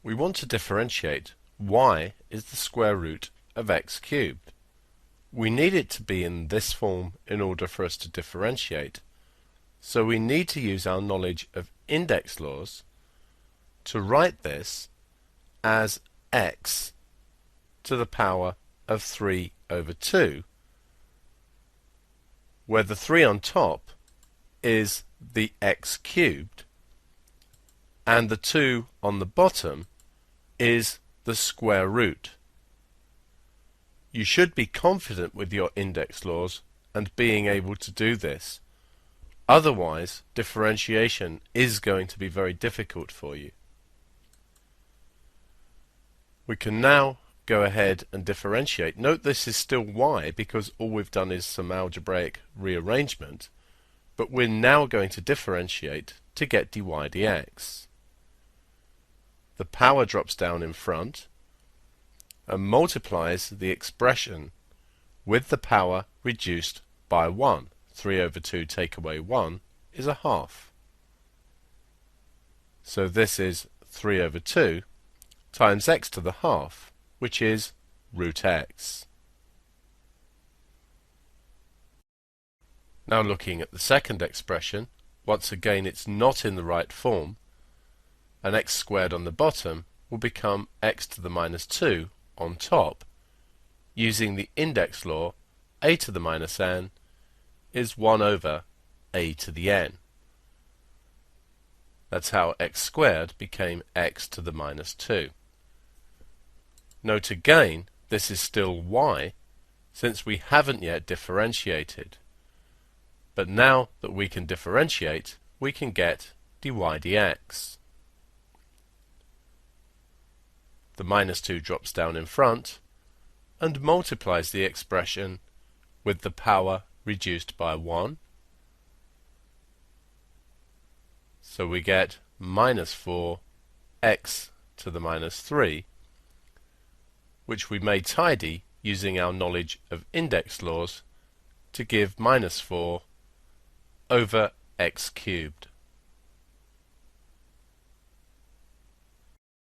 We want to differentiate y is the square root of x cubed. We need it to be in this form in order for us to differentiate, so we need to use our knowledge of index laws to write this as x to the power of 3 over 2, where the 3 on top is the x cubed and the 2 on the bottom is the square root. You should be confident with your index laws and being able to do this. Otherwise, differentiation is going to be very difficult for you. We can now go ahead and differentiate. Note this is still y because all we've done is some algebraic rearrangement, but we're now going to differentiate to get dy dx. The power drops down in front and multiplies the expression with the power reduced by 1. 3 over 2 take away 1 is a half. So this is 3 over 2 times x to the half, which is root x. Now looking at the second expression, once again it's not in the right form, and x squared on the bottom will become x to the minus 2 on top. Using the index law, a to the minus n is 1 over a to the n. That's how x squared became x to the minus 2. Note again, this is still y, since we haven't yet differentiated. But now that we can differentiate, we can get dy dx. The minus 2 drops down in front and multiplies the expression with the power reduced by 1. So we get minus 4 x to the minus 3, which we may tidy using our knowledge of index laws to give minus 4 over x cubed.